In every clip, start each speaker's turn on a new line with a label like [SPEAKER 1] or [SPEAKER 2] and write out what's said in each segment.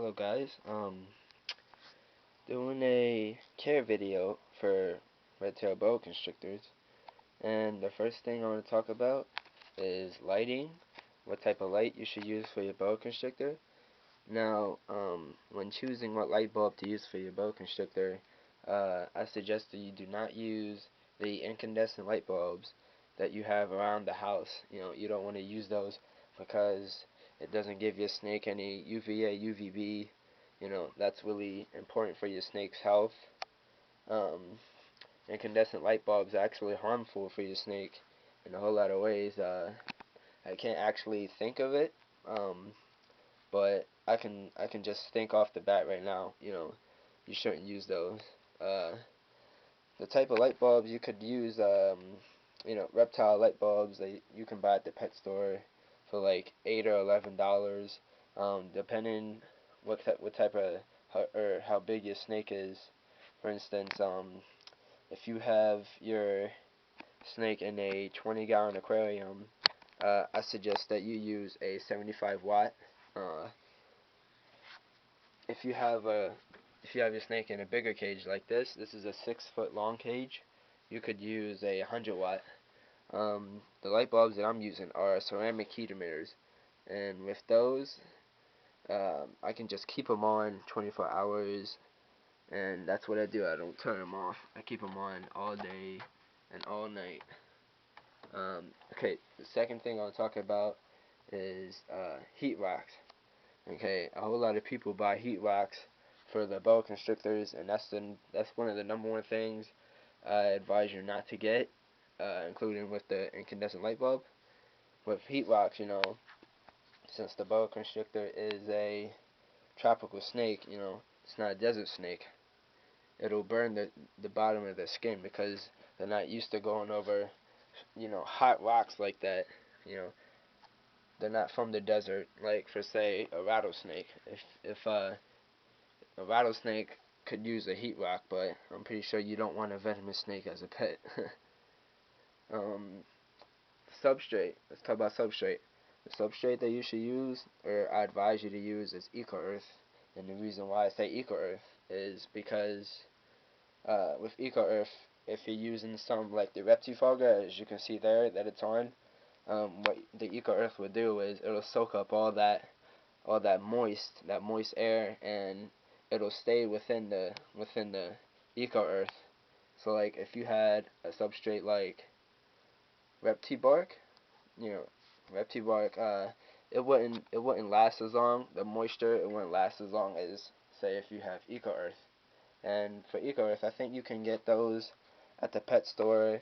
[SPEAKER 1] Hello guys, doing a care video for red-tailed boa constrictors, and the first thing I want to talk about is lighting, what type of light you should use for your boa constrictor. Now, when choosing what light bulb to use for your boa constrictor, I suggest that you do not use the incandescent light bulbs that you have around the house. You don't want to use those because it doesn't give your snake any UVA, UVB. That's really important for your snake's health. Um, Incandescent light bulbs are actually harmful for your snake in a whole lot of ways. I can't actually think of it, but I can just think off the bat right now. You shouldn't use those. Uh, the type of light bulbs you could use, reptile light bulbs that you can buy at the pet store for like $8 or $11, depending what type of how big your snake is. For instance, if you have your snake in a 20-gallon aquarium, I suggest that you use a 75 watt. Uh, if you have a if you have your snake in a bigger cage like this is a 6-foot long cage. You could use a 100 watt. The light bulbs that I'm using are ceramic heat emitters, and with those, I can just keep them on 24 hours, and that's what I do. I don't turn them off. I keep them on all day and all night. Okay, the second thing I'll talk about is heat rocks. Okay, a whole lot of people buy heat rocks for the boa constrictors, and that's one of the number one things I advise you not to get, including with the incandescent light bulb. With heat rocks, since the boa constrictor is a tropical snake, it's not a desert snake. It'll burn the bottom of their skin because they're not used to going over, hot rocks like that. You know, they're not from the desert, like for say a rattlesnake. If a rattlesnake could use a heat rock, but I'm pretty sure you don't want a venomous snake as a pet. um, Substrate. Let's talk about substrate. The substrate that you should use, or I advise you to use, is Eco Earth. And the reason why I say Eco Earth is because with Eco Earth, if you're using some like the Reptifogger, as you can see there that it's on, what the Eco Earth would do is it'll soak up all that moist air, and it'll stay within the Eco Earth. So like if you had a substrate like Reptibark, you know, Reptibark, it wouldn't last as long. The moisture, it wouldn't last as long as say if you have Eco Earth. And for Eco Earth, I think you can get those at the pet store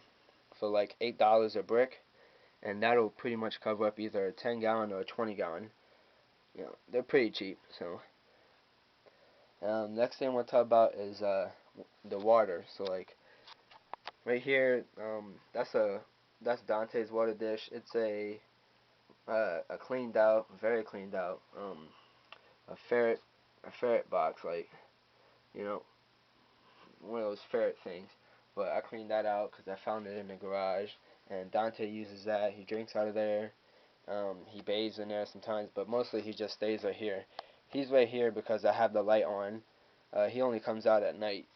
[SPEAKER 1] for like $8 a brick, and that'll pretty much cover up either a 10-gallon or a 20-gallon. They're pretty cheap. So next thing we'll talk about is the water. So like right here, that's Dante's water dish. It's a cleaned out, very cleaned out, a ferret box, like, you know, one of those ferret things. But I cleaned that out because I found it in the garage, and Dante uses that. He drinks out of there. He bathes in there sometimes, but mostly he just stays right here. He's right here because I have the light on. He only comes out at night.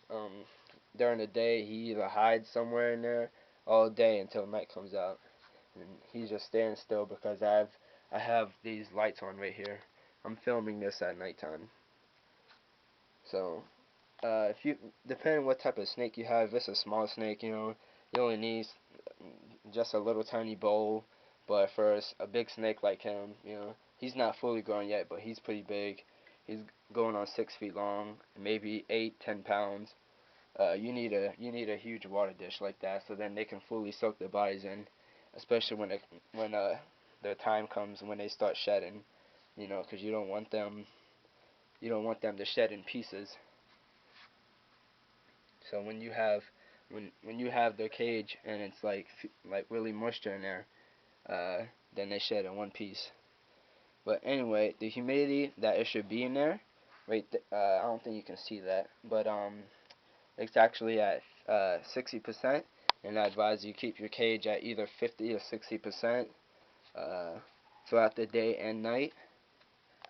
[SPEAKER 1] During the day, he either hides somewhere in there all day until night comes out, and he's just standing still because I have these lights on right here. I'm filming this at nighttime. So, if you depending what type of snake you have, if it's a small snake, you only need just a little tiny bowl. But for a big snake like him, he's not fully grown yet, but he's pretty big. He's going on 6 feet long, maybe 8, 10 pounds. You need a huge water dish like that, so then they can fully soak their bodies in, especially when their time comes when they start shedding. Because you don't want them to shed in pieces. So when you have their cage and it's like really moisture in there, uh, then they shed in one piece. But anyway, the humidity that it should be in there, right? I don't think you can see that, but it's actually at 60%, and I advise you keep your cage at either 50 or 60% uh, throughout the day and night.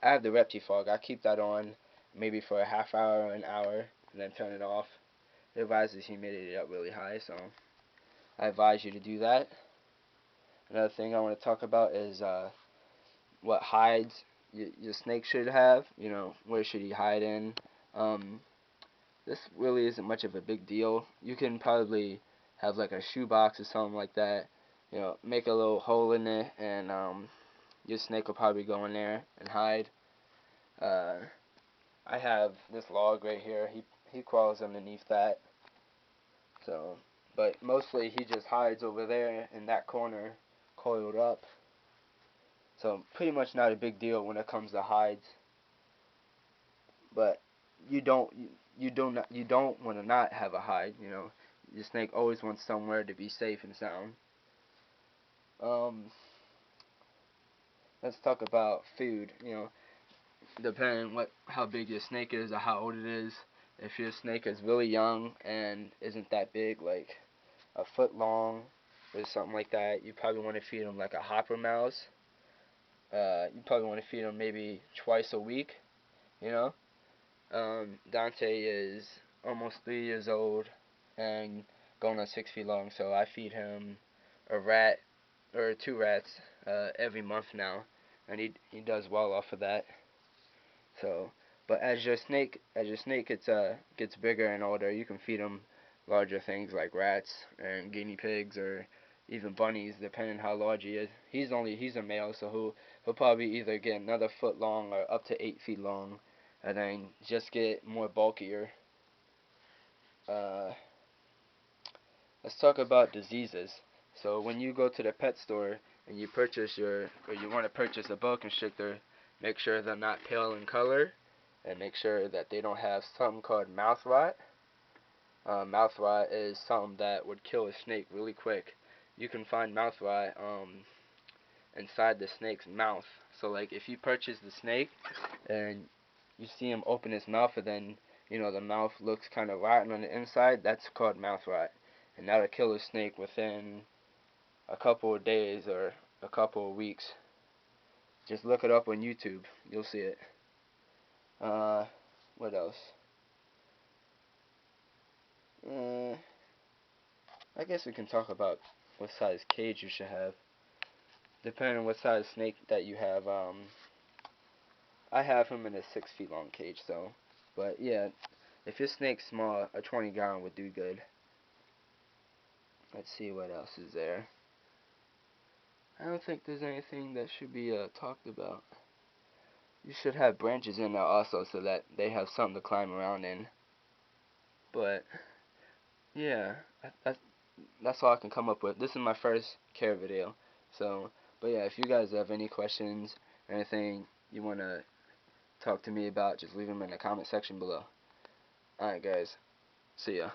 [SPEAKER 1] I have the Reptifog. I keep that on maybe for a half hour or an hour and then turn it off. It rises humidity up really high, so I advise you to do that. Another thing I want to talk about is what hides your snake should have. You know, where should he hide in? Um, this really isn't much of a big deal. You can probably have like a shoebox or something like that. You know, make a little hole in it, and your snake will probably go in there and hide. Uh, I have this log right here. He crawls underneath that. So, but mostly he just hides over there in that corner, coiled up. So pretty much not a big deal when it comes to hides. But you don't want to not have a hide. You know, your snake always wants somewhere to be safe and sound. Um, let's talk about food. You know, depending how big your snake is or how old it is. If your snake is really young and isn't that big, like a foot long or something like that, you probably want to feed them like a hopper mouse. You probably want to feed them maybe twice a week. You know, Dante is almost 3 years old and going on 6 feet long, so I feed him a rat or 2 rats every month now, and he does well off of that. So, but as your snake gets bigger and older, you can feed him larger things like rats and guinea pigs or even bunnies, depending how large he is. He's a male, so he'll probably either get another foot long or up to 8 feet long, and then just get more bulkier. Uh, let's talk about diseases. So when you go to the pet store and you want to purchase a boa constrictor, make sure they're not pale in color, and make sure that they don't have something called mouth rot. Mouth rot is something that would kill a snake really quick. You can find mouth rot inside the snake's mouth. So like if you purchase the snake and you see him open his mouth and then the mouth looks kind of rotten on the inside, that's called mouth rot, and that'll kill a snake within a couple of days or a couple of weeks. Just look it up on YouTube, you'll see it. What else? I guess we can talk about what size cage you should have, depending on what size snake that you have. I have him in a 6 feet long cage, so. But yeah, if your snake's small, a 20-gallon would do good. Let's see what else is there. I don't think there's anything that should be talked about. You should have branches in there also so that they have something to climb around in. But yeah, that's all I can come up with. This is my first care video. So, but yeah, if you guys have any questions or anything you want to talk to me about, just leave them in the comment section below. Alright guys, see ya.